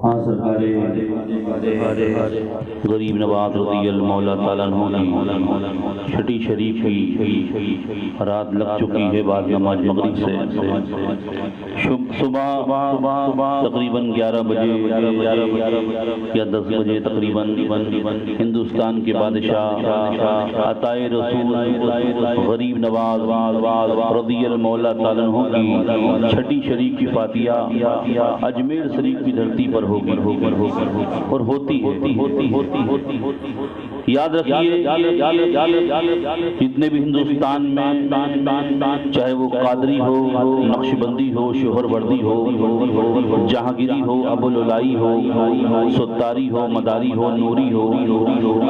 ہاں سرکار غریب نواز رضی اللہ مولا تعالیٰ عنہ کی چھٹی شریف کی رات لگ چکی ہے بعد نماز مغرب سے صبح تقریباً 11 بجے یا 10 بجے تقریباً ہندوستان کے بادشاہ عطائے رسول غریب نواز رضی اللہ مولا تعالیٰ عنہ کی چھٹی شریف کی فاتحہ اجمیر شریف کی دھرتی پر ہوگی اور ہوتی ہے۔ یاد رکھیے جتنے بھی ہندوستان میں چاہے وہ قادری ہو، نقشبندی ہو، شوہر وردی ہو، جہانگیری ہو، ابوالعلائی ہو، ستاری ہو، مداری ہو، نوری ہو،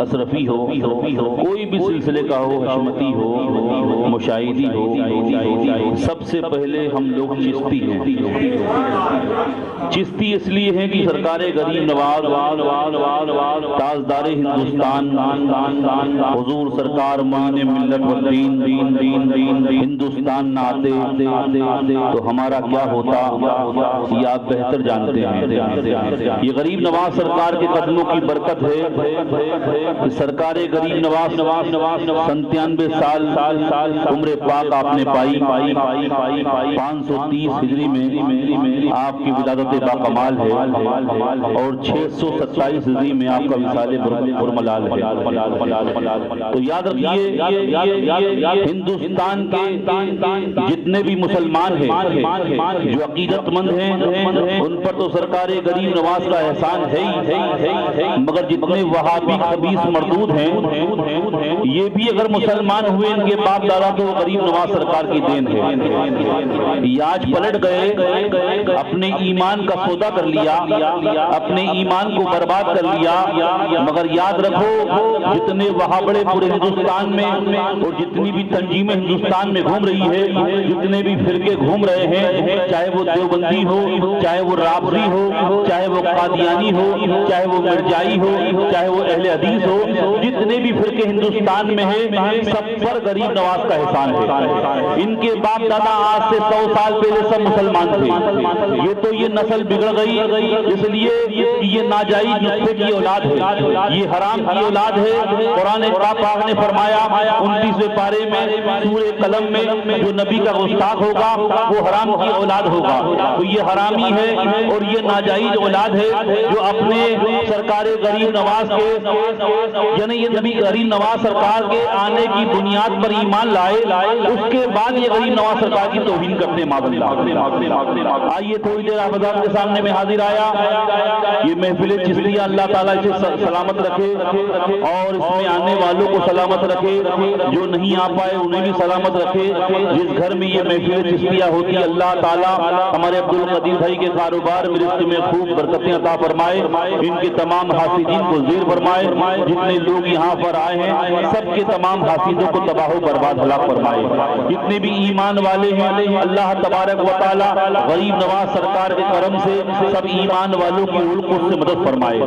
اشرفی ہو، کوئی بھی سلسلے کا ہو، حشمتی ہو، مشاہدی ہو، سب سے پہلے ہم لوگ چشتی ہیں۔ چشتی اس لیے ہیں کہ سرکار غریب نواز تاجدار ہندوستان حضور سرکار معین ملت والدین ہندوستان نہ آتے تو ہمارا کیا ہوتا یہ آپ بہتر جانتے ہیں۔ یہ غریب نواز سرکار کے قدموں کی برکت ہے۔ سرکار غریب نواز 97 سال عمر پاک آپ نے پائی، 530 ہجری میں آپ کی ولادت باکمال ہے اور 627 ہجری میں آپ کا وصال برملال ہے۔ تو یاد رکھیے ہندوستان کے جتنے بھی مسلمان ہیں جو عقیدت مند ہیں ان پر تو سرکار غریب نواز کا احسان ہے ہی، مگر جتنے وہابی خبیث مردود ہیں یہ بھی اگر مسلمان ہوئے ان کے باپ دادا تو غریب نواز سرکار کی دین ہے۔ یہ آج پلٹ گئے، اپنے ایمان کا سودا کر لیا، اپنے ایمان کو برباد کر لیا، مگر یاد رکھو جتنے وہاں بڑے پورے ہندوستان میں اور جتنی بھی تنظیمیں ہندوستان میں گھوم رہی ہے، جتنے بھی فرقے گھوم رہے ہیں، چاہے وہ دیوبندی ہو، چاہے وہ رافضی ہو، چاہے وہ قادیانی ہو، چاہے وہ مرجائی ہو، چاہے وہ اہل حدیث ہو، جتنے بھی فرقے ہندوستان میں ہیں سب پر غریب نواز کا احسان ہے۔ ان کے باپ دادا آج سے 100 سال پہلے سب مسلمان تھے، یہ تو یہ نسل بگڑ گئی اس لیے یہ ناجائز نطفے کی اولاد ہے، یہ حرام کی اولاد ہے۔ قرآن پاک نے فرمایا 29ویں پارے میں سورہ قلم میں جو نبی کا گستاخ ہوگا وہ حرام کی اولاد ہوگا، تو یہ حرامی ہے اور یہ ناجائز اولاد ہے جو اپنے سرکار غریب نواز کے یعنی یہ نبی غریب نواز سرکار کے آنے کی بنیاد پر ایمان لائے، اس کے بعد یہ غریب نواز سرکار کی توہین کرتے ہیں۔ آئیے تھوڑی دیر آپ حضرات کے سامنے میں حاضر آیا، یہ محفل چشتیہ اللہ تعالیٰ اسے سلامت رکھے اور اس میں آنے والوں کو سلامت رکھے، جو نہیں آ پائے انہیں بھی سلامت رکھے۔ جس گھر میں یہ محفل چشتیہ ہوتی ہے اللہ تعالیٰ ہمارے عبدالقدیر بھائی کے کاروبار میں رزق میں خوب برکتیں عطا فرمائے، ان کے تمام حاسدین کو زیر فرمائے، جتنے لوگ یہاں پر آئے ہیں سب کے تمام حاسدوں کو تباہ و برباد ہلاک فرمائے۔ جتنے بھی ایمان والے ہیں اللہ تبارک و تعالیٰ غریب نواز سرکار کے کرم سے سب ایمان والوں کی علق سے مدد فرمائے۔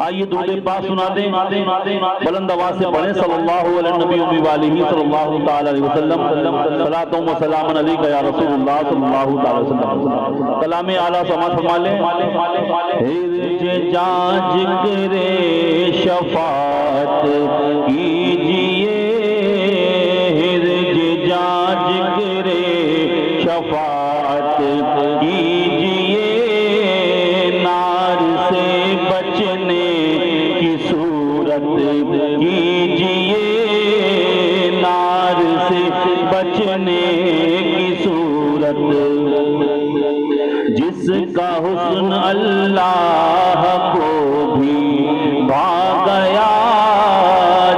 آئیے درود پاک سنا دیں، بلند آواز سے پڑھیں صلی اللہ علیہ نبی وآلہ صلی اللہ تعالی علیہ وسلم، صلاۃ و سلام علیک یا رسول اللہ صلی اللہ تعالی وسلم۔ کلام اعلیٰ سماعت فرما لیں۔ ہرج جاں ذکر شفاعت کیجئے، ہرج جاں ذکر شفاعت کیجئے، نار سے بچنے کی صورت کیجئے، نار سے بچنے کی صورت، جس کا حسن اللہ کو بھی بھا گیا،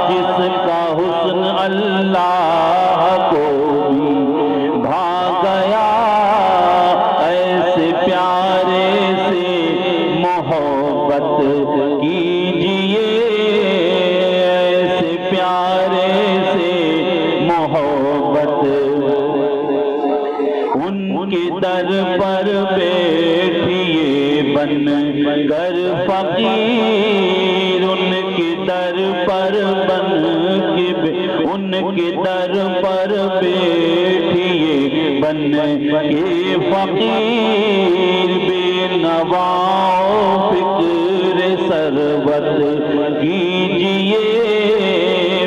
جس کا حسن اللہ کو بھی بھا گیا، ایسے پیارے سے محبت کیجئے، ایسے پیارے سے محبت، ان کے در پر بیٹھیے بن کر فقیر، ان کے در پر بن کے، ان کے در پر بیٹھیے بن کے فقیر، بے نوا فکر ثروت کیجئے،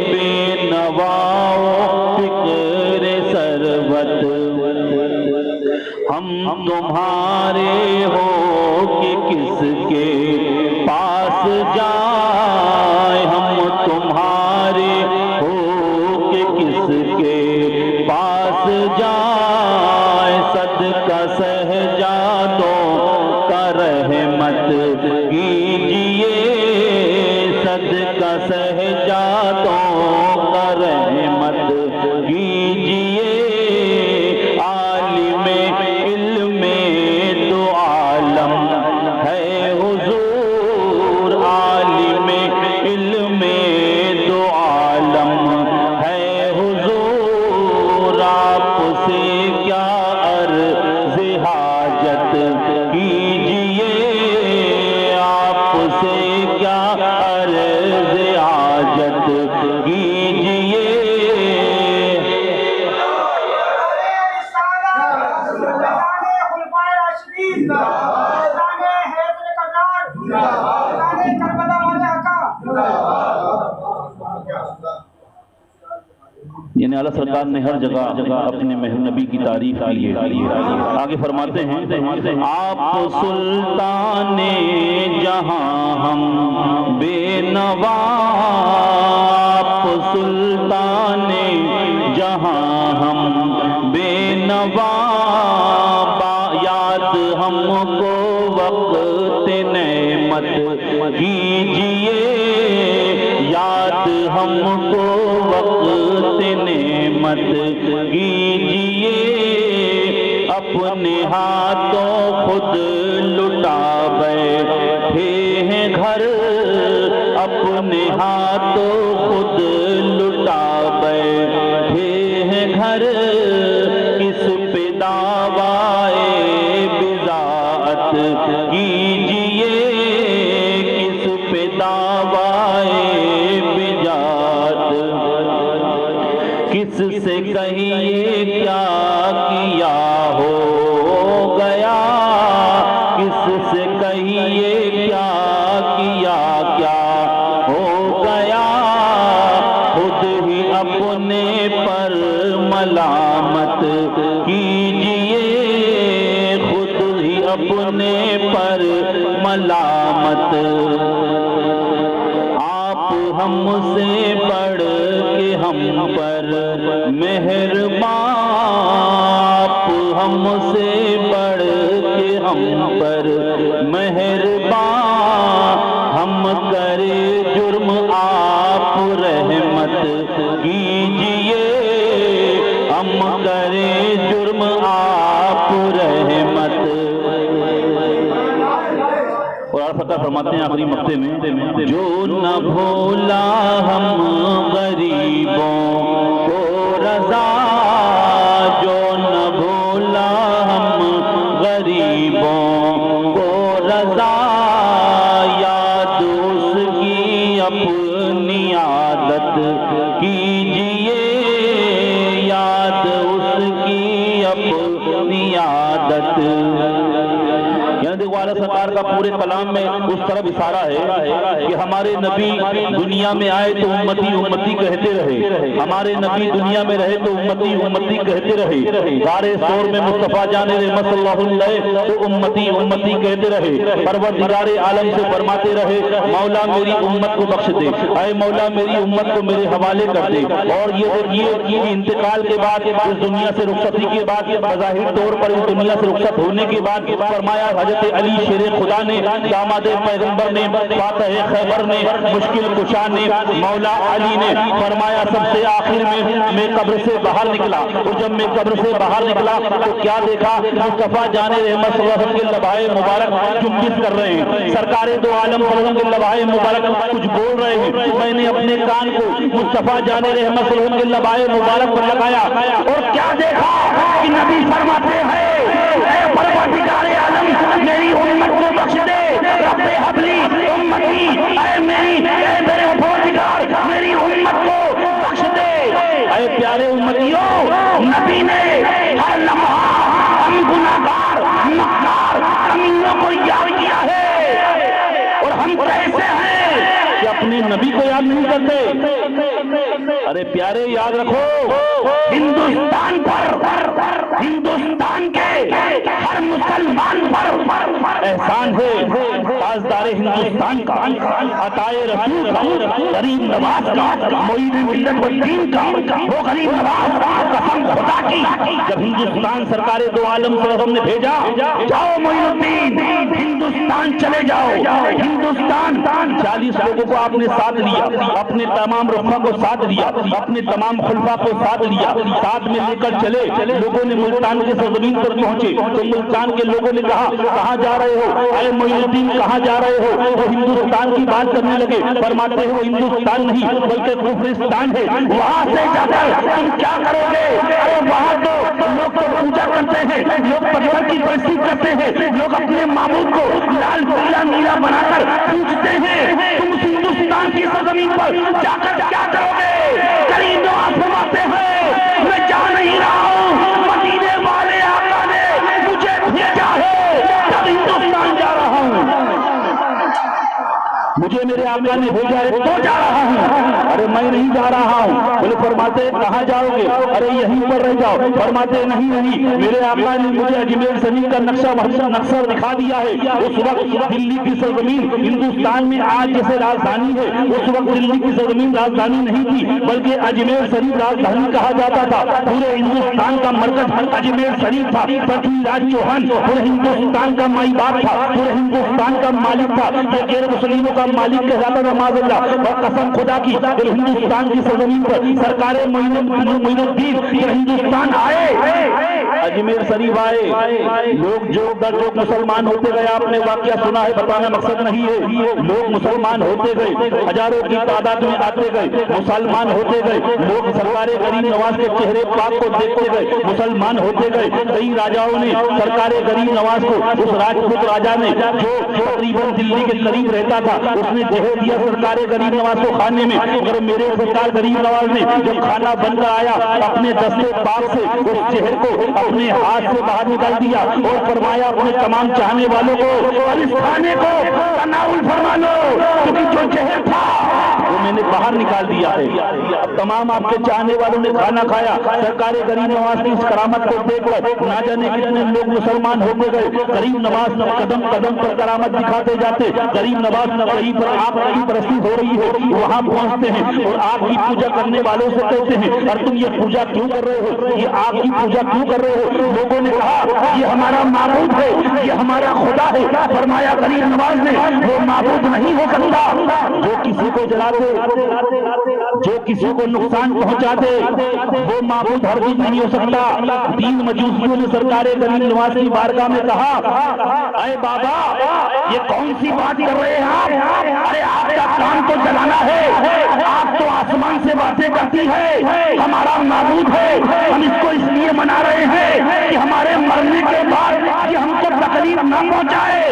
بے نوا فکر ثروت، ہم تمہارے ہو کہ کس کے پاس جائیں، ہم تمہارے ہو کہ کس کے پاس جائیں، صدقہ سہجادوں کا رحمت کیجئے، صدقہ سہجادوں کا رحمت کیجئے، عالم علم دو عالم ہے حضور، عالم علم دو عالم ہے حضور، آپ سے کیا عرض حاجت کیجئے، آپ سے کیا عرض حاجت کیجئے، یعنی اعلیٰ سرکار نے ہر جگہ اپنے مہر نبی کی تعریف کی ہے۔ آگے فرماتے ہیں آپ سلطان جہاں ہم بے نوا، آپ سلطان جہاں ہم بے نوا، یاد ہم کو وقت نعمت کیجئے، یاد ہم کو وقت نعمت کیجئے، اپنے ہاتھوں خود لٹا بیٹھے ہیں گھر، اپنے ہاتھوں خود لٹا بیٹھے ہیں گھر، کس پہ دعوائے بضاعت کیجئے، کس پہ دعوائے بضاعت، کس سے کہیے کیا کیا ہو گیا، کس سے کہیے کیا کیا ہو گیا، خود ہی اپنے پر ملامت کیجئے، خود ہی اپنے پر ملامت، آپ ہم سے بڑھ کے ہم پر مہربان، آپ ہم سے بڑھ کے ہم پر مہربان، ہم کرے جرم آپ رحمت کیجئے، ہم کرے جرم آپ رحمت، اور فقہ فرماتے ہیں آخری مقطع میں، جو نہ بھولا ہم غریبوں کو رضا، جو نہ بھولا ہم غریبوں کو رضا، یاد اس کی اپنی عادت کیجئے، یاد اس کی اپنی عادت، یعنی دیکھو اعلیٰ سرکار کا پورے کلام میں اس طرف اشارہ ہے کہ ہمارے نبی دنیا میں آئے تو امتی امتی کہتے رہے، ہمارے نبی دنیا میں رہے تو امتی امتی کہتے رہے، غار ثور میں مصطفیٰ جان رحمت صلی اللہ علیہ تو امتی امتی کہتے رہے، پروردگار عالم سے فرماتے رہے مولا میری امت کو بخش دے، اے مولا میری امت کو میرے حوالے کر دے، اور یہ دیکھیے انتقال کے بعد اس دنیا سے رخصتی کے بعد بظاہر طور پر اس دنیا سے رخصت ہونے کے بعد فرمایا حضرت علی شیر خدا نے، داماد پیغمبر نے، فاتح خیبر نے، مشکل کشا نے، مولا علی نے فرمایا سب سے آخر میں قبر سے باہر نکلا، اور جب میں قبر سے باہر نکلا تو کیا دیکھا، مصطفیٰ جان رحمت صلی اللہ علیہ وسلم کے لبائے مبارک جنبش کر رہے ہیں، سرکار دو عالم صلی اللہ علیہ وسلم کے لبائے مبارک کچھ بول رہے ہیں، میں نے اپنے کان کو مصطفیٰ جان رحمت صلی اللہ علیہ وسلم کے لبائے مبارک پر لگایا اور کیا دیکھا کہ نبی فرماتے ہیں اے پروردگار عالم میری امت کو بخش دے، رب حبلی امتی، اے میرے پروردگار میری امت کو بخش دے، اے پیارے امتیوں، نبی نے ہر لمحہ ہم گناہگار کمیوں کو یاد کیا ہے، اور ہم کیسے ہیں کہ اپنے نبی کو یاد نہیں کرتے؟ ارے پیارے یاد رکھو، ہندوستان پر، ہندوستان کے ہر مسلمان پر احسان ہے تاجدار ہندوستان کا، عطائے رسول کا، غریب نواز کا، معید ملت والدین کا، وہ غریب نواز قسم خدا کی جب ہندوستان سرکار دو عالم سے ہم نے بھیجا، جاؤ معین الدین ہندوستان چلے جاؤ، ہندوستان 40 لوگوں کو آپ نے ساتھ لیا، اپنے تمام رفقا کو ساتھ لیا، اپنے تمام خلفاء کو ساتھ لیا، ساتھ میں لے کر چلے، لوگوں نے ملتان کے سرزمین پر پہنچے تو ملتان کے لوگوں نے کہا کہاں جا رہے ہو اے معین الدین، کہاں جا رہے ہو؟ وہ ہندوستان کی بات کرنے لگے، فرماتے ہیں وہ ہندوستان نہیں بلکہ کفرستان ہے، وہاں سے جا کر تم کیا کرو گے؟ ارے وہاں تو لوگ تو پوجا کرتے ہیں، لوگ پتھر کی پرستی کرتے ہیں، لوگ اپنے معبود کو لال پیلا نیلا بنا کر پوجتے ہیں، تم اس ہندوستان کی سرزمین پر جا کر کیا کرو گے؟ کریم نواز فرماتے ہیں میں جا نہیں رہا ہوں، مدینے والے آقا نے مجھے بھیجا ہے، تب ہندوستان جا رہا ہوں، مجھے میرے آقا نے بھیجا ہے تو جا رہا ہوں، ارے میں نہیں جا رہا ہوں، بولے فرماتے کہاں جاؤ گے؟ ارے یہیں پر رہ جاؤ، فرماتے نہیں میرے آقا نے مجھے اجمیر شریف کا نقشہ دکھا دیا ہے، اس وقت دلی کی سرزمین ہندوستان میں آج جیسے راجدھانی ہے، اس وقت دلی کی سرزمین راجدھانی نہیں تھی بلکہ اجمیر شریف راجدھانی کہا جاتا تھا، پورے ہندوستان کا مرکز اجمیر شریف تھا، پرتھوی راج چوہان پورے ہندوستان کا مائی باپ تھا، پورے ہندوستان کا مالک تھا، یہ غیر مسلموں کا مالک کہلاتا تھا معاذ اللہ، اور قسم خدا کی جب ہندوستان کی سرزمین پر سرکار معین الدین ہندوستان آئے، اجمیر شریف آئے، لوگ جو مسلمان ہوتے گئے، آپ نے واقعہ سنا ہے، بتانا مقصد نہیں ہے، لوگ مسلمان ہوتے گئے، ہزاروں کی تعداد میں آتے گئے، مسلمان ہوتے گئے، لوگ سرکار غریب نواز کے چہرے پاک کو دیکھتے گئے، مسلمان ہوتے گئے، کئی راجاؤں نے سرکار غریب نواز کو، اس راجپوت راجا نے جو تقریباً دلی کے قریب رہتا تھا، اس نے دہو دیا سرکار غریب نواز کو کھانے میں، مگر میرے سرکار غریب نواز نے جب کھانا بن کر آیا اپنے دستے پاک سے اس چہر کو اپنے ہاتھ سے باہر نکال دیا اور فرمایا اپنے تمام چاہنے والوں کو اور اس کھانے کو تناول فرما لو، کیونکہ جو چہر تھا وہ میں نے باہر نکال دیا ہے، اب تمام آپ کے چاہنے والوں نے کھانا کھایا، سرکار غریب نواز کی اس کرامت کو دیکھ کر نہ جانے کتنے لوگ مسلمان ہوتے گئے، غریب نواز قدم قدم پر کرامت دکھاتے جاتے، غریب نواز کہیں پر آپ کی پرستی ہو رہی ہے وہاں پہنچتے ہیں اور آپ کی پوجا کرنے والوں سے کہتے ہیں اور تم یہ پوجا کیوں کر رہے ہو، یہ آپ کی پوجا کیوں کر رہے ہو؟ لوگوں نے کہا یہ ہمارا معبود ہے، یہ ہمارا خدا ہے، فرمایا غریب نواز نے وہ معبود نہیں ہو سکتا جو کسی کو جلا دے، جو کسی کو نقصان پہنچا دے، وہ معبود ہرگز نہیں ہو سکتا۔ 3 مجوسیوں نے سرکار غریب نواز کی بارگاہ میں کہا اے بابا یہ کون سی بات کر رہے ہیں آپ؟ ارے آپ کا کام تو جلانا ہے، آپ تو آسمان سے باتیں کرتی ہے، ہمارا معبود ہے، ہم اس کو اس لیے منا رہے ہیں کہ ہمارے مرنے کے بعد یہ ہم کو تکلیف نہ پہنچائے۔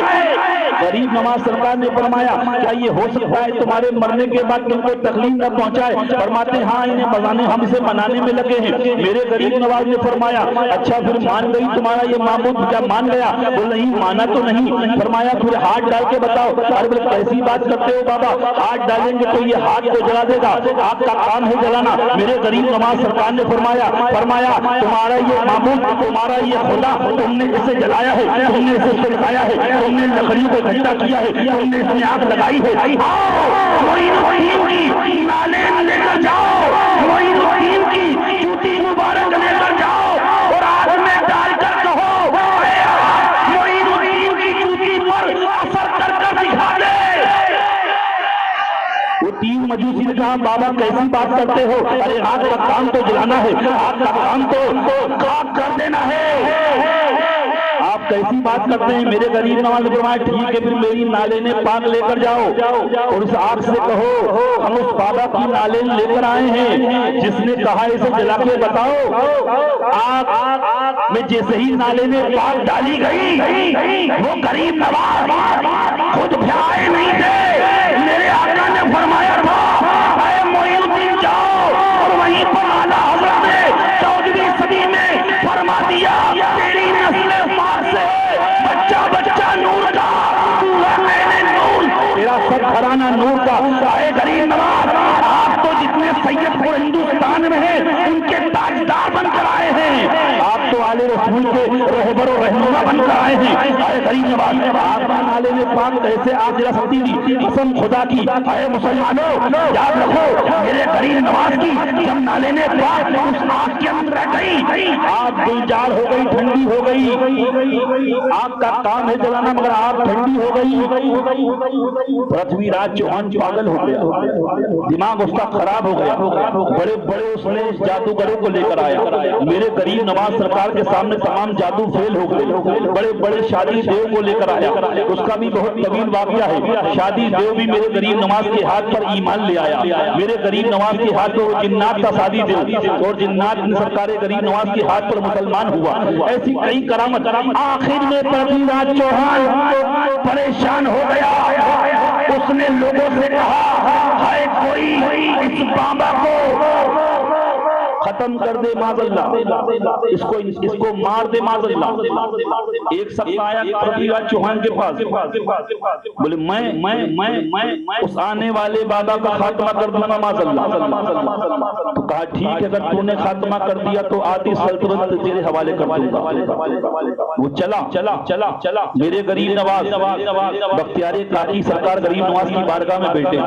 غریب نواز سرکار نے فرمایا کیا یہ ہو سکتا ہے تمہارے مرنے کے بعد تم کو تکلیف نہ پہنچائے؟ فرماتے ہیں ہاں انہیں بزانے ہم اسے منانے میں لگے ہیں۔ میرے غریب نواز نے فرمایا اچھا پھر مان گئی تمہارا یہ معبود؟ کیا مان گیا؟ بول نہیں مانا تو نہیں۔ فرمایا پھر ہاتھ ڈال کے بتاؤ۔ ارے بولے کیسی بات کرتے ہو بابا، ہاتھ ڈالیں گے تو یہ ہاتھ کو جلا دے گا، آپ کا کام ہے جلانا۔ میرے غریب نواز سرکار نے فرمایا تمہارا یہ معبود، تمہارا یہ خدا، تم نے اسے جلایا ہے، تم نے اسے سلگایا ہے، تم نے لکڑیوں کو اکٹھا کیا ہے، تم نے اس میں آگ لگائی ہے۔ معین الدین کی نالین لے کر جاؤ، معین الدین کی جوتی مبارک لے کر جاؤ اور آگ میں ڈال کر کہو معین الدین کی جوتی پر اثر کر کر دکھا دے۔ وہ 3 مجوسی نے کہا بابا کیسی بات کرتے ہو؟ ارے آگ کا کام تو جلانا ہے، آگ کا کام تو خاک کر دینا ہے، آپ کیسی بات کرتے ہیں؟ میرے غریب نواز نے فرمایا ٹھیک ہے پھر میری نالین پاک لے کر جاؤ اور اس آگ سے کہو ہم اس بابا کی نالین لے کر آئے ہیں جس نے کہا اسے جلا کے بتاؤ۔ آگ میں جیسے ہی نالین پاک ڈالی گئی وہ غریب نواز خود بھیائے نہیں تھے، میرے آقا نے فرمایا تھا اے معین الدین جاؤ، اور وہیں پر اعلیٰ حضرت نے 14ویں صدی میں فرما دیا تیری نسل پاک سے بچہ رہبر و رہنما بن کر آئے ہیں. اے غریب نواز, آپ کا نالے میں پاک کیسے آپ جلا سکتی تھی؟ قسم خدا کی اے مسلمانوں یاد رکھو, میرے غریب نواز کی جب نالے میں پاک اس آگ کے اندر گئی, آگ گلزار ہو گئی, ٹھنڈی ہو گئی. آگ کا کام ہے جلانا مگر آگ ٹھنڈی ہو گئی. پرتھوی راج چوہان پاگل ہو گیا, دماغ اس کا خراب ہو گیا. بڑے بڑے اس نے جادوگروں کو لے کر آیا. میرے غریب نواز سرکار کے سامنے تمام جادو فیل ہو گئے. بڑے بڑے شادی دیو کو لے کر آیا, اس کا بھی بہت طویل واقعہ ہے. شادی دیو بھی میرے غریب نواز کے ہاتھ پر ایمان لے آیا. میرے غریب نواز کے ہاتھ پر وہ جنات کا شادی دیو, اور جنات نے سرکار غریب نواز کے ہاتھ پر مسلمان ہوا. ایسی کئی کرامت. آخر میں پرتھوی راج چوہان پریشان ہو گیا. اس نے لوگوں سے کہا ہے کوئی اس بابا کو ختم کر دے معاذ اللہ, اس کو مار دے معاذ اللہ. ایک شخص آیا پرتھوی راج چوہان کے پاس, بولے میں اس آنے والے بابا کا خاتمہ کر دوں گا معاذ اللہ. تو کہا ٹھیک ہے, اگر تو نے خاتمہ کر دیا تو آدھی سلطنت تیرے حوالے کر دوں گا. وہ چلا. میرے غریب نواز بختیار کاکی سرکار غریب نواز کی بارگاہ میں بیٹھے,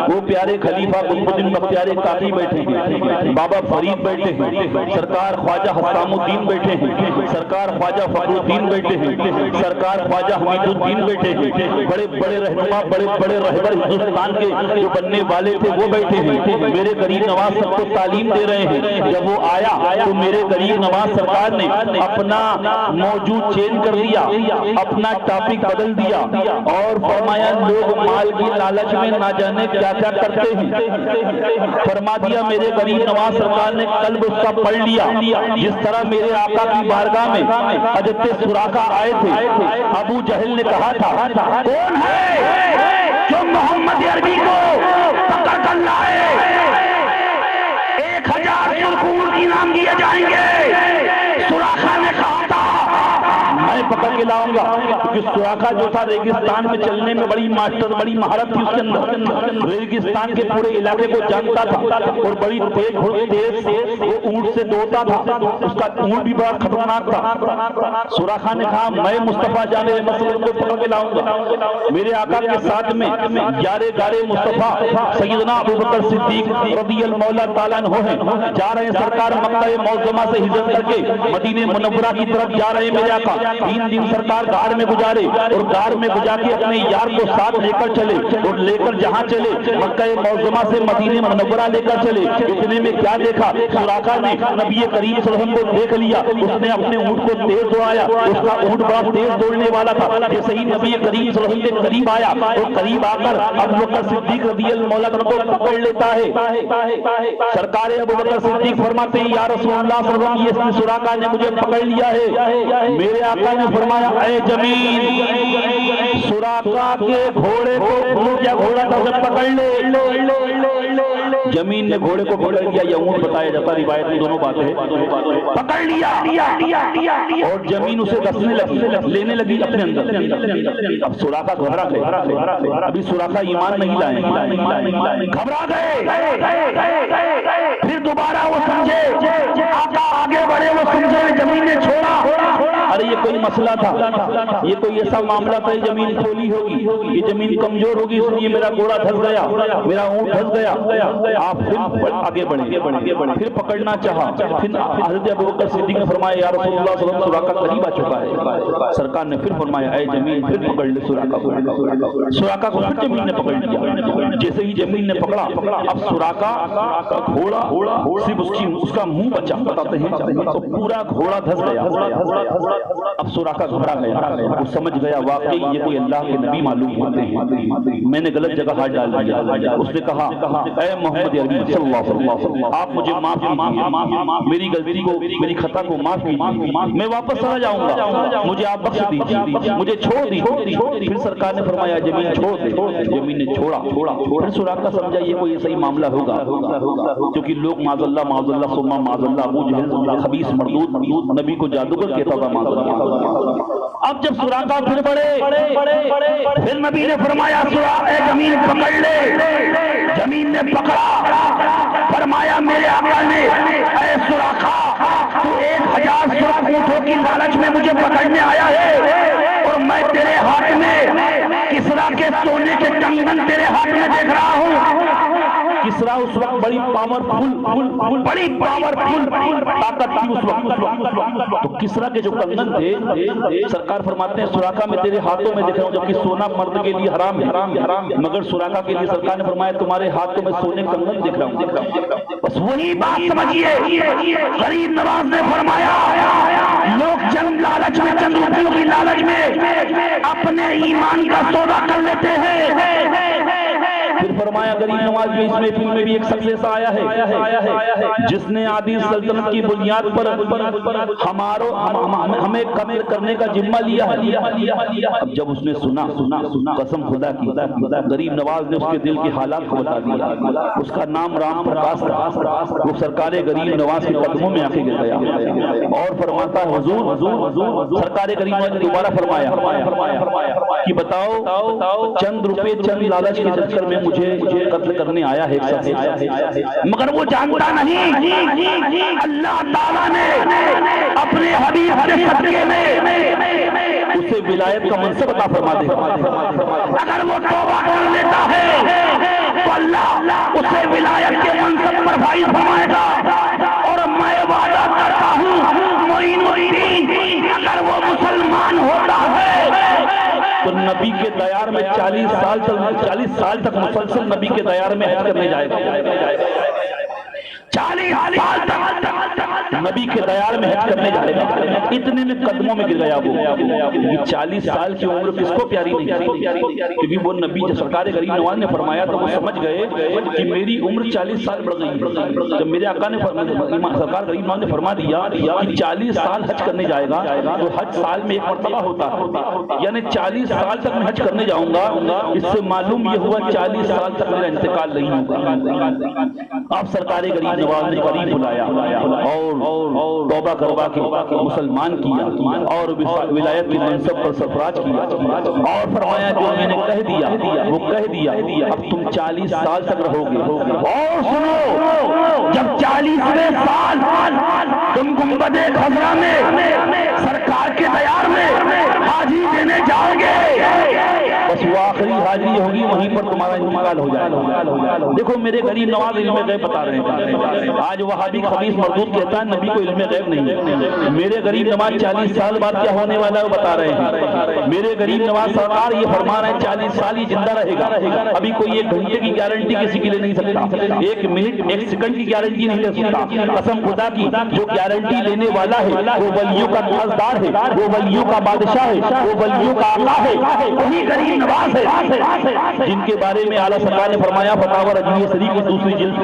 وہ پیارے خلیفہ قطب الدین بختیار کاکی بیٹھے ہیں, بابا فرید بیٹھے ہیں, سرکار خواجہ حسام الدین بیٹھے ہیں, سرکار خواجہ فخر الدین بیٹھے ہیں, سرکار خواجہ حمید الدین بیٹھے ہیں. بڑے بڑے رہنما, بڑے بڑے رہبر ہندوستان کے جو بننے والے تھے وہ بیٹھے ہیں. میرے غریب نواز سب کو تعلیم دے رہے ہیں. جب وہ آیا تو میرے غریب نواز سرکار نے اپنا موجود چینج کر دیا, اپنا ٹاپک بدل دیا, اور فرمایا لوگ مال کی لالچ میں نہ جانے کیا کیا کرتے ہیں. فرما دیا میرے غریب نواز سرکار نے قلب اس کا پڑھ لیا. جس طرح میرے آقا کی بارگاہ میں حضرت سراقہ آئے تھے, ابو جہل نے کہا تھا کون ہے جو محمد عربی کو پکڑ کر لائے, 1000 سرخور انعام دیے جائیں گے. سراقہ نے کہا تھا میں پکڑ کے لاؤں گا, کیونکہ سراقہ جو تھا ریگستان میں چلنے میں بڑی ماسٹر, بڑی مہارت تھی اس کے اندر. ریگستان کے پورے علاقے کو جانتا تھا, اور بڑی تیز وہ اونٹ سے دوڑتا تھا. اس کا اونٹ بھی بڑا خطرناک تھا. سراقہ نے کہا میں مصطفیٰ جانے مسلم کو پکڑ کے لاؤں گا. میرے آقا کے ساتھ میں یارے گارے مصطفیٰ سیدنا ابوبکر صدیق رضی اللہ تعالیٰ عنہ ہیں. جا رہے ہیں سرکار مکہ معظمہ سے ہجرت کر کے مدینہ منورہ کی طرف جا رہے ہیں. میرے آقا 3 دن سرکار غار میں گزارے, اور غار میں گزار کے اپنے یار کو ساتھ لے کر چلے, اور لے کر جہاں چلے مکہ معظمہ سے مدینہ منورہ لے کر چلے. اتنے میں کیا دیکھا, سراقہ نے نبی کریم صلی اللہ علیہ وسلم کو دیکھ لیا. اس نے اپنے اونٹ کو تیز دوڑایا, اس کا اونٹ بڑا تیز دوڑنے والا تھا. جیسے ہی نبی کریم صلی اللہ علیہ وسلم کے قریب آیا, اور قریب آ کر ابوبکر صدیق رضی اللہ عنہ کو پکڑ لیتا ہے. سرکار ابوبکر صدیق فرماتے ہیں یا رسول اللہ صلی اللہ علیہ وسلم, یہ سراقہ نے مجھے پکڑ لیا ہے. میرے آقا نے فرمایا اے جمیل, سراقہ کے گھوڑے کو یا گھوڑا تھا اسے پکڑ لے. جمین نے گھوڑے کو پکڑ لیا, یا اونٹ بتایا جاتا, روایت میں دونوں باتیں ہیں, پکڑ لیا, اور جمین اسے دسنے لگی, لینے لگی اپنے اندر. اب سراقہ گھبرا گئے, ابھی سراقہ ایمان نہیں لائے, گھبرا گئے. پھر دوبارہ وہ سمجھے آقا آگے بڑھے, وہ سمجھے زمین نے چھوڑا. ارے یہ کوئی مسئلہ تھا, یہ کوئی ایسا معاملہ تھا, زمین کھولی ہوگی, یہ زمین کمزور ہوگی, اس لیے میرا گھوڑا دھس گیا, میرا اونٹ دھس گیا. آپ پھر آگے بڑھے, پھر پکڑنا چاہا. پھر حضرت ابوبکر صدیق نے فرمایا یا رسول اللہ صلی اللہ علیہ وسلم, سراقہ قریب آ چکا ہے. سرکار نے پھر فرمایا اے جمین پھر پکڑ لے سراقہ کو. سراقہ کو پھر جمین نے پکڑ لیا. جیسے ہی جمین نے پکڑا, اب سراقہ کا گھوڑا صرف اس کا منہ بچا, بتاتے ہیں تو پورا گھوڑا دھس گیا. اب سراقہ گھبرا گیا, وہ سمجھ گیا واقعی یہ کوئی اللہ کے نبی معلوم ہوتے ہیں, میں نے غلط جگہ ہاتھ ڈال دیا. اس نے کہا اے محمد عربی صلی اللہ علیہ وسلم, آپ مجھے معاف کیجیے, میری غلطی کو, میری خطا کو معاف کیجیے, میں واپس چلا جاؤں گا, مجھے آپ بخش دیجیے, مجھے چھوڑ دیجیے. پھر سرکار نے فرمایا زمین چھوڑ دے. زمین نے چھوڑا. پھر سراقہ سمجھا یہ کوئی ایسا ہی معاملہ ہوگا, کیونکہ لوگ معاذ اللہ ثم معاذ اللہ, ابو جہل خبیث مردود نبی کو جادوگر کہتا تھا معاذ اللہ. اب جب سراقہ پھر بڑھے, پھر نبی نے فرمایا سراقہ زمین پکڑ لے. زمین نے پکڑا, فرمایا میرے آقا نے اے سراقہ تو 50 سرخ اونٹوں کی لالچ میں مجھے پکڑنے آیا ہے اور میں تیرے ہاتھ میں کسرا کے سونے کے کنگن تیرے ہاتھ میں دیکھ رہا ہوں. کسرا اس وقت بڑی پاورفل طاقت تھی اس وقت. تو کسرا کے جو کنگن تھے سرکار فرماتے ہیں سراقہ میں تیرے ہاتھوں میں دیکھ رہا ہوں، جبکہ سونا مرد کے لیے حرام ہے، مگر سراقہ کے لیے سرکار نے فرمایا تمہارے ہاتھوں میں سونے کنگن دیکھ رہا ہوں. بس وہی بات سمجھیے. غریب نواز نے فرمایا لوگ چند لالچ میں، چند روپیوں کی لالچ میں اپنے ایمان کا سودا کر لیتے ہیں. پھر فرمایا غریب نواز میں اس محفل میں بھی ایک شخص ایسا آیا ہے جس نے عادی سلطنت کی بنیاد پر ہمیں قتل کرنے کا ذمہ لیا ہے. اب جب اس نے سنا قسم خدا کی، غریب نواز نے اس کے دل کے حالات کو بتا دیا. اس کا نام رام پرکاش تھا. وہ سرکار غریب نواز کے قدموں میں آ کے گر گیا اور فرماتا ہے حضور سرکار غریب نواز نے دوبارہ فرمایا کہ بتاؤ چند روپے چند لالچ کے چکر میں مجھے قتل کرنے آیا ہے ایک شخص، مگر وہ جانتا نہیں اللہ تعالیٰ نے اپنے حبیب کے صدقے میں اسے ولایت کا منصب عطا فرما دے گا. اگر وہ توبہ کر لیتا ہے تو اللہ اسے ولایت کے منصب پر فائز فرمائے گا. اور میں وعدہ کرتا ہوں معین الدین اگر وہ مسلمان ہوتا ہے تو نبی کے دیار میں 40 سال تک مسلسل نبی کے دیار میں حج کرنے جائے گا. 40 سال تک نبی کے دیار میں حج کرنے جائے گا. اتنے میں قدموں میں گر گیا وہ. 40 سال کی عمر کس کو پیاری نہیں، کیونکہ وہ نبی جو سرکار غریب نواز نے فرمایا تو وہ سمجھ گئے کہ میری عمر 40 سال بڑھ گئی ہے. جب میرے آقا نے سرکار غریب نواز نے فرما دیا کہ 40 سال حج کرنے جائے گا تو حج سال میں ایک مرتبہ ہوتا ہے، یعنی 40 سال تک میں حج کرنے جاؤں گا. اس سے معلوم یہ ہوا 40 سال تک میرا انتقال نہیں ہوگا. آپ سرکار غریب نواز نے قریب بلایا اور توبہ کروا کے مسلمان کیا اور ولایت کے منصب پر سرفراز کیا اور فرمایا جو میں نے کہہ دیا وہ کہہ دیا. اب تم 40 سال تک رہو گے. اور سنو جب 40ویں سال تم گنبد خضرا میں سرکار کے دیار میں حاجی دینے جاؤ گے بس وہ آخری حاضری ہوگی وہیں پر تمہارا انتقال ہو جائے گا. دیکھو میرے غریب نواز علم غیب بتا رہے ہیں. آج وہابی خبیث مردود کہتا ہے نبی کو علم غیب نہیں ہے. میرے غریب نواز 40 سال بعد کیا ہونے والا ہے وہ بتا رہے ہیں. میرے غریب نواز سرکار یہ فرما رہے ہیں 40 سال ہی زندہ رہے گا. ابھی کوئی 1 گھنٹے کی گارنٹی کسی کے لیے نہیں سکتا، 1 منٹ 1 سیکنڈ کی گارنٹی نہیں لے سکتا. قسم خدا کی جو گارنٹی لینے والا ہے وہ ولیوں کا قرضدار ہے، وہ ولیوں کا بادشاہ ہے، وہ ولیوں کا آقا ہے، وہی غریب نواز ہے جن کے بارے میں اعلیٰ سرکار نے فرمایا فتاوی رجویہ شریف کی دوسری جلد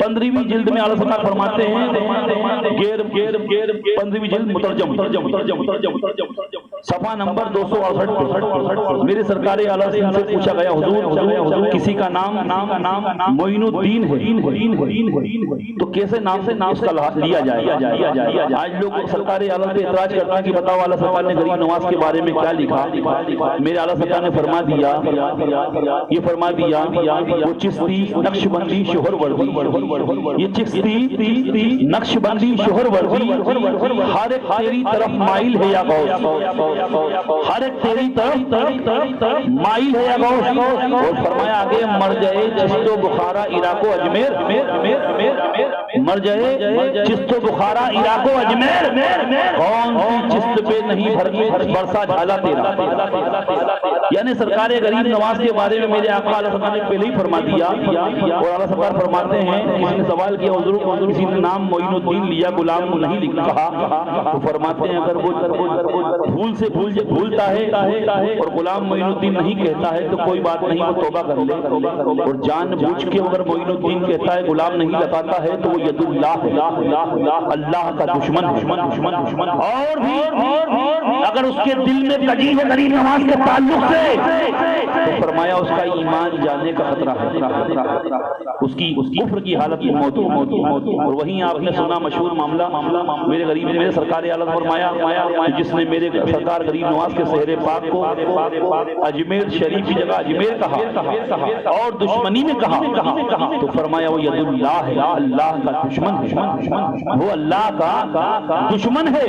15ویں جلد میں اعلیٰ سرکار فرماتے ہیں 15ویں جلد مترجم صفحہ نمبر 268 میرے سرکار اعلیٰ سے پوچھا گیا حضور کسی کا نام معین الدین ہے تو کیسے نام سے اس کا لیا جائے. آج لوگ سرکار اعلیٰ پہ اعتراض کرتے ہیں کہ بتاؤ اعلیٰ سرکار نے غریب نواز کے بارے میں کیا لکھا. میرے اعلیٰ سرکار نے فرما دیا وہ چشتی نقش بندی شوہر وردی، یہ چشتی نقش بندی شوہر وردی ہر ایک تیری طرف مائل ہے یا غوث، ہر ایک تیری طرف مائل ہے یا غوث. اور فرمایا آگے مرجع چشت و بخارا عراق و اجمیر، مرجع چشت و بخارا عراق و اجمیر کون سی چشت پہ نہیں برسا جھالا تیرا. یعنی سرکار غریب نواز کے بارے میں میرے آقا علیہ السلام نے پہلے ہی فرما دیا. اور اعلیٰ سرکار فرماتے ہیں کسی نے سوال کیا حضور کسی نے نام معین الدین لیا غلام کو نہیں کہا تو فرماتے ہیں اگر وہ بھول سے بھولتا ہے اور غلام معین الدین نہیں کہتا ہے تو کوئی بات نہیں، وہ توبہ کر لے. اور جان بوجھ کے اگر معین الدین کہتا ہے غلام نہیں لگاتا ہے تو وہ ید اللہ ہے، اللہ کا دشمن. اور بھی اگر اس کے دل میں کجی ہے غریب نواز کے تعلق سے تو فرمایا اس کا ایمان جانے کا خطرہ ہے، اس کی کفر کی حالت میں موت ہو۔ اور وہیں آپ نے سنا مشہور معاملہ میرے غریب میرے سرکار اعلیٰ فرمایا جس نے میرے سرکار غریب نواز کے سہرے پاک کو اجمیر شریف کی جگہ اجمیر کہا اور دشمنی میں کہا تو فرمایا وہ ید اللہ ہے، اللہ کا دشمن، وہ اللہ کا دشمن ہے۔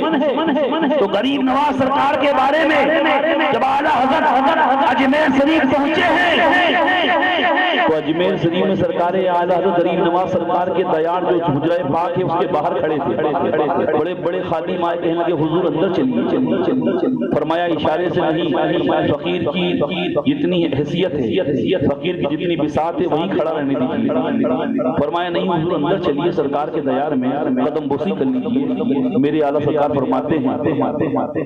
تو غریب نواز سرکار کے بارے میں جب اعلیٰ حضرت اجمیر شریف پہنچے ہیں تو اجمیر شریف میں سرکار اعلیٰ حضرت غریب نواز سرکار کے دیار جو حجرہ پاک ہے اس کے باہر کھڑے تھے، بڑے بڑے خادم آئے کہنے لگے حضور اندر چلیے، فرمایا اشارے سے نہیں، فقیر کی جتنی حیثیت ہے، فقیر کی جتنی بساط ہے وہیں کھڑا رہنے دیجیے، فرمایا نہیں حضور اندر چلیے، سرکار کے دیار میں قدم بوسی کر لیجیے۔ میرے اعلیٰ سرکار فرماتے ہیں،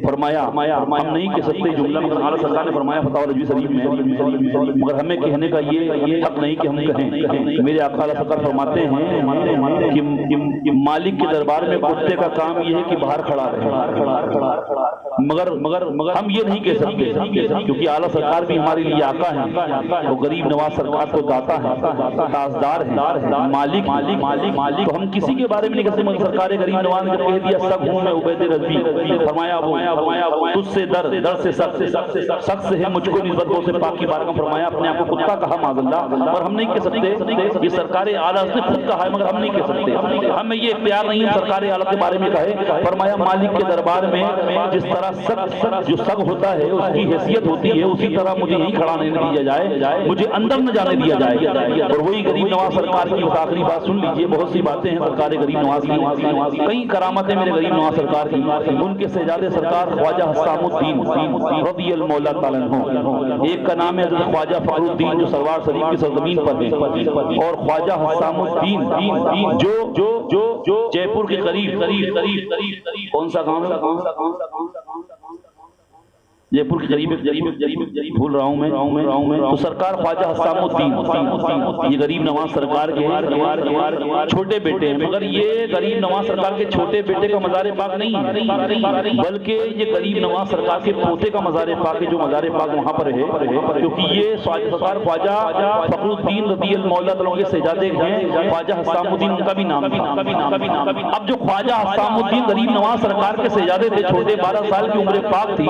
فرمایا ہم نہیں کہہ سکتے جملہ، مگر اعلیٰ سرکار نے فرمایا فتاوی رضوی شریف میں، مگر ہمیں کہنے کا یہ حق نہیں کہ ہم کہیں۔ میرے آقا اعلیٰ سرکار فرماتے ہیں کہ مالک کے دربار میں کتے کا کام یہ ہے کہ باہر کھڑا رہے، مگر ہم یہ نہیں کہہ سکتے کیونکہ اعلیٰ سرکار بھی ہمارے لیے آقا ہیں، وہ غریب نواز سرکار کو داتا ہے، تاجدار ہے، مالک، تو ہم کسی کے بارے میں نہیں کہتے، مگر سرکار غریب نواز نے کہہ دیا سب ہوں میں عبید رضوی، فرمایا تجھ سے در سے سخت سے ہے مجھ کو نسبت سے پاک کی بارگاہ، فرمایا اپنے آپ کو کتا کہا معاذ اللہ، اور ہم نہیں کہہ سکتے، یہ سرکار اعلیٰ نے خود کہا ہے مگر ہم نہیں کہہ سکتے، ہمیں یہ اختیار نہیں ہے سرکار اعلیٰ کے بارے میں کہے۔ فرمایا مالک کے دربار میں جس طرح جو سگ ہوتا ہے اس کی حیثیت ہوتی ہے، اسی طرح مجھے یہیں کھڑا نہیں دیا جائے، مجھے اندر نہ جانے دیا جائے۔ اور وہی غریب نواز سرکار کی آخری بات سن لیجئے، بہت سی باتیں ہیں سرکار غریب نواز کی، کئی کرامتیں میرے غریب نواز سرکار کی، ان کے سہزادے سرکار خواجہ حسام الدین رضی اللہ تعالیٰ عنہ، ایک کا نام ہے خواجہ فخر الدین جو سروار شریف کی سرزمین پر ہے، اور خواجہ حسام الدین جو جے پور کے قریب کون سا گاؤں ہے، جے پور کے قریب بھول رہا ہوں میں، تو سرکار خواجہ حسام الدین یہ غریب نواز سرکار کے چھوٹے بیٹے ہیں، مگر یہ غریب نواز سرکار کے چھوٹے بیٹے کا مزار پاک نہیں ہے، بلکہ یہ غریب نواز سرکار کے پوتے کا مزار پاک ہے جو مزار پاک وہاں پر ہے، کیونکہ یہ سرکار خواجہ فخر الدین رضی اللہ عنہ کے شہزادے ہیں، خواجہ حسام الدین ان کا بھی نام ہے۔ اب جو خواجہ حسام الدین غریب نواز سرکار کے شہزادے تھے، چھوٹے 12 سال کی عمر پاک تھی،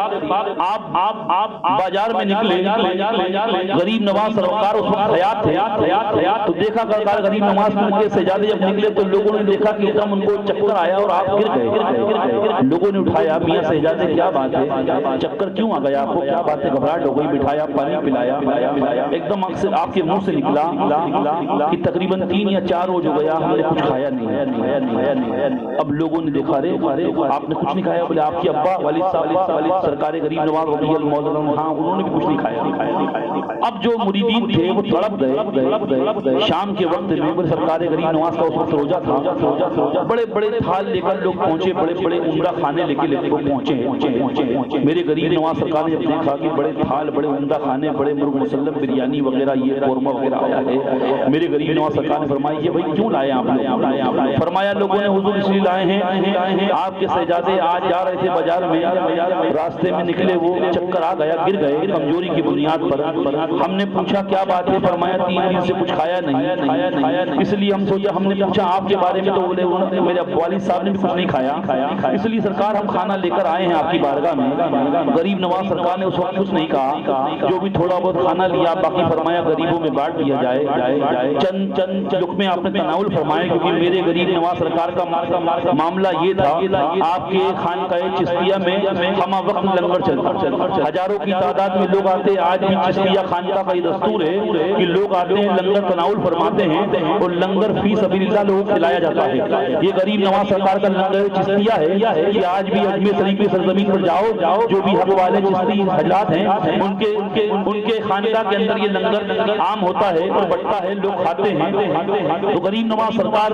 آپ بازار میں نکلے، غریب نواز سرکار اس وقت حیات تھے، تو دیکھا غریب نواز کے شہزادے جب نکلے تو لوگوں نے دیکھا کہ ایک دم ان کو چکر آیا اور آپ گر گئے، لوگوں نے اٹھایا، میاں شہزادے کیا بات ہے، چکر کیوں آ گیا آپ کو، کیا بات ہے، گھبراہٹ ہو گئی، بٹھایا، پانی پلایا، ایک دم آپ کے منہ سے نکلا کہ تقریباً 3 یا 4 روز ہو گیا ہم نے کچھ کھایا نہیں۔ اب لوگوں نے دیکھا رے آپ نے کچھ نہیں کھایا، بولے آپ کے ابا والد صاحب سرکار غریب نواز رضی اللہ عنہ، ہاں انہوں نے بھی کچھ نہیں کھایا۔ اب جو مریدین تھے وہ تڑپ گئے، شام کے وقت میں سرکار غریب نواز کا اس وقت روزہ تھا، بڑے بڑے تھال لے کر لوگ پہنچے، بڑے بڑے عمدہ کھانے لے کے پہنچے۔ میرے غریب نواز سرکار نے جب دیکھا کہ بڑے تھال، بڑے عمدہ کھانے، بڑے مرغ مسلم بریانی وغیرہ، یہ قورمہ وغیرہ آیا ہے، میرے غریب نواز سرکار نے فرمایا یہ بھائی کیوں لائے آپ نے؟ فرمایا لوگوں نے حضور اس لیے لائے ہیں، آپ کے شہزادے آج جا رہے تھے بازار میں، راستے میں نکلے وہ چکر آ گیا، گر گئے کمزوری کی بنیاد پر، ہم نے پوچھا کیا بات ہے، فرمایا 3 دن سے کچھ کھایا نہیں، اس لیے ہم سوچا، ہم نے پوچھا آپ کے بارے میں تو بولے میرے والد صاحب نے بھی کچھ نہیں کھایا، اس لیے سرکار ہم کھانا لے کر آئے ہیں آپ کی بارگاہ میں۔ غریب نواز سرکار نے اس وقت کچھ نہیں کہا، جو بھی تھوڑا بہت کھانا لیا باقی فرمایا غریبوں میں بانٹ دیا جائے، چند لقمے آپ نے تناول فرمائے، کیونکہ میرے غریب نواز سرکار کا معاملہ یہ تھا، آپ کے خانقاہ چشتیہ میں ہمہ وقت لنگر چلتا، ہزاروں کی تعداد میں لوگ آتے، آج بھی چشتیہ خانقاہ کا یہ دستور ہے کہ لوگ آتے ہیں، لنگر تناول فرماتے ہیں، اور لنگر فی سبیل اللہ لوگوں کو کھلایا جاتا ہے۔ یہ غریب نواز سرکار کا لنگر چشتیہ ہے کہ آج بھی اجمیر شریف کی سرزمین پر جاؤ، جو بھی حق والے چشتی حضرات ہیں ان کے خانقاہ کے اندر یہ لنگر عام ہوتا ہے اور بٹتا ہے، لوگ کھاتے ہیں۔ تو غریب نواز سرکار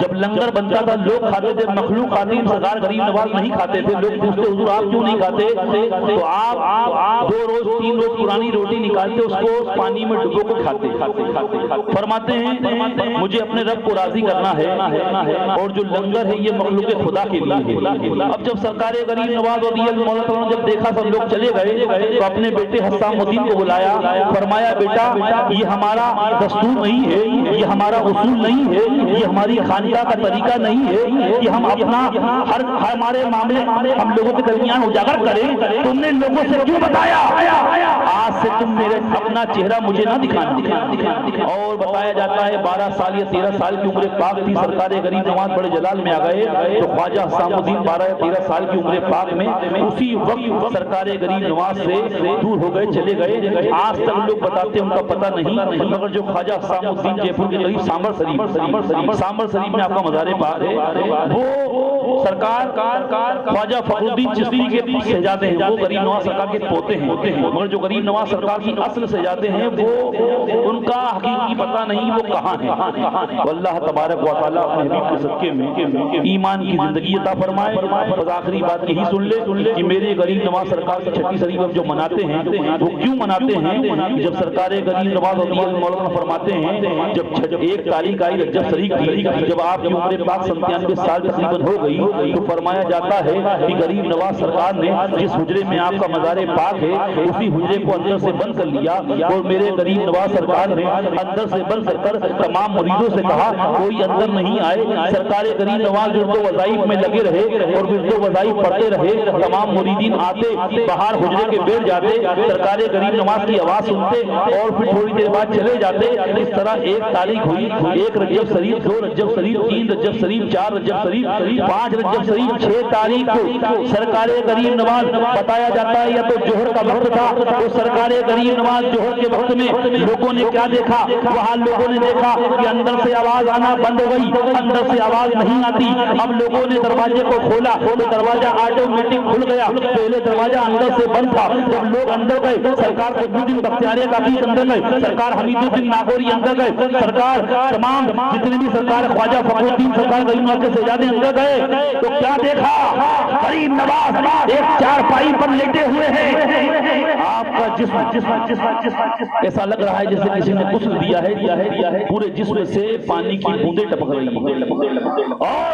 جب لنگر بنتا تھا لوگ کھاتے تھے، مخلوق کھاتی، سرکار غریب نواز نہیں کھاتے تھے، لوگ پوچھتے حضور آپ کیوں نہیں نہیں کھاتے تو آپ 2 روز 3 روز پرانی روٹی نکالتے اس کو پانی میں ڈبو کے کھاتے. فرماتے ہیں مجھے اپنے رب کو راضی کرنا ہے اور جو لنگر ہے یہ مخلوق خدا کے لیے ہے. اب جب سرکار غریب نواز رضی اللہ عنہ جب دیکھا سب لوگ چلے گئے تو اپنے بیٹے حسام الدین کو بلایا. فرمایا بیٹا یہ ہمارا دستور نہیں ہے, یہ ہمارا اصول نہیں ہے, یہ ہماری خانقاہ کا طریقہ نہیں ہے کہ ہم اپنا ہمارے معاملے ہم لوگوں کے درمیان اجاگر کریں. تم نے لوگوں سے کیوں بتایا؟ آج سے تم میرے اپنا چہرہ مجھے نہ دکھانا. اور بتایا جاتا ہے 12 سال یا 13 سال کی عمر پاک تھی. سرکار غریب نواز بڑے جلال میں آ گئے تو خواجہ حسام الدین 12 یا 13 سال کی عمر پاک میں اسی وقت سرکار غریب نواز سے دور ہو گئے, چلے گئے. آج تک لوگ بتاتے ہیں ان کا پتہ نہیں, مگر جو خواجہ حسام الدین جے پور کے قریب سامر شریف میں آپ کا مزار پاک ہے, وہ سرکار خواجہ فخر الدین چشتی کے شہزادے ہیں. وہ غریب نواز سرکار کے پوتے ہیں, مگر جو غریب نواز سرکار کی اصل شہزادے ہیں وہ ان کا حقیقی پتہ نہیں وہ کہاں ہے. واللہ تبارک و تعالیٰ اپنے حبیب کے صدقے میں ایمان کی زندگی عطا فرمائے. بس آخری بات یہی سن لے کہ میرے غریب نواز سرکار کی چھٹی شریف جو مناتے ہیں وہ کیوں مناتے ہیں؟ جب سرکار غریب نواز رضی اللہ عنہ فرماتے ہیں جب 1 تاریخ آئی رجب شریف کی, جب آپ کی عمر پاک 97 سال تقریباً ہو گئی تو فرمایا جاتا ہے کہ غریب نواز سرکار نے جس حجرے میں آپ کا مزار پاک ہے اسی حجرے کو اندر سے بند کر لیا اور میرے غریب نواز سرکار نے اندر سے بند کر تمام مریدوں سے کہا کوئی اندر نہیں آئے. سرکار غریب نواز ورد و وظائف میں لگے رہے اور ورد و وظائف پڑھتے رہے. تمام مریدین آتے باہر حجرے کے بیٹھ جاتے, سرکار غریب نواز کی آواز سنتے اور پھر تھوڑی دیر بعد چلے جاتے. اس طرح 1 تاریخ ہوئی, 1 رجب شریف, 2 رجب شریف, 3 رجب شریف, 4 رجب شریف, 5 رجب شریف, 6 تاریخ کو سرکار غریب نواز بتایا جاتا ہے یا تو جوہر کا وقت تھا تو سرکار غریب نواز جوہر کے وقت میں لوگوں نے کیا دیکھا؟ وہاں لوگوں نے دیکھا کہ اندر سے آواز آنا بند ہو گئی, اندر سے آواز نہیں آتی. اب لوگوں نے دروازے کو کھولا تو دروازہ آٹومیٹک کھل گیا. پہلے دروازہ اندر سے بند تھا. جب لوگ اندر گئے سرکار قطب بختیار کاکڑ اندر گئے, سرکار حمید الدین ناگوری اندر گئے, سرکار تمام جتنے بھی سرکار خواجہ فخر الدین سرکار غریب نواز کے شہزادے اندر گئے تو کیا دیکھا؟ غریب نواز ایک چارپائی پر لیٹے ہوئے ہیں. آپ کا جسم ایسا لگ رہا ہے جیسے کسی نے غسل دیا ہے, پورے جسم سے پانی کی بوندیں ٹپک رہی ہیں. اور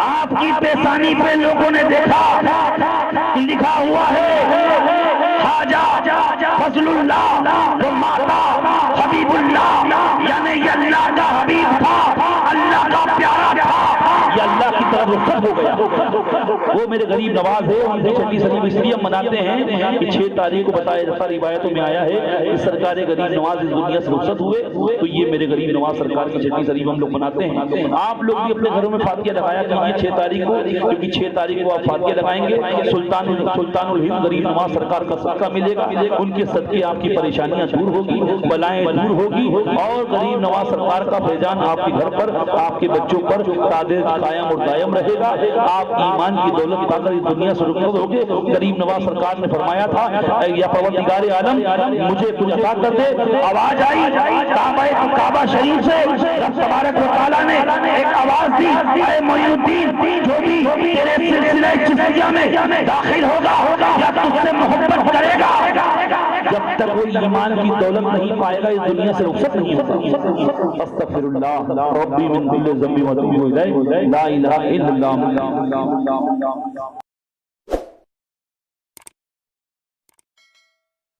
آپ کی پیشانی پہ لوگوں نے دیکھا لکھا ہوا ہے خواجہ فضل اللہ و ماتا حبیب اللہ, یعنی یہ اللہ کا حبیب تھا, اللہ کا پیارا تھا, یہ اللہ کی طرف رخصت ہو گیا. وہ میرے غریب نواز ہے, ان کی چھٹی شریف اس لیے مناتے ہیں کہ 6 تاریخ کو بتایا جاتا روایتوں میں آیا ہے کہ سرکار غریب نواز اس دنیا سے رخصت ہوئے تو یہ میرے غریب نواز سرکار کی چھٹی شریف ہم لوگ مناتے ہیں. آپ لوگ بھی اپنے گھروں میں فاتحہ لگایا کیجیے 6 تاریخ کو, کیونکہ 6 تاریخ کو آپ فاتحہ لگائیں گے. سلطان الہند غریب نواز سرکار کا صدقہ ملے گا, ان کے صدقے آپ کی پریشانیاں دور ہوگی, بلائیں دور ہوگی, اور غریب نواز سرکار کا فیضان آپ کے گھر پر آپ کے بچوں پر قائم اور دائم رہے گا. آپ ایمان کی دولت پا کر اس دنیا سے رخصت ہوگے. غریب نواز سرکار نے فرمایا تھا یا پروردگار عالم مجھے کچھ عطا کر دے. آواز آئی کعبہ شریف سے, رب تبارک و تعالیٰ نے ایک آواز دی, اے معین الدین جو بھی تیرے سلسلہ چشتیہ میں داخل ہوگا یا تجھ سے محبت کرے گا, جب تک وہ ایمان کی دولت نہیں پائے گا اس دنیا سے رخصت نہیں ہوگا. استغفر اللہ ربی من کل ذنب و اتوب الیہ, لا الہ الا اللہ.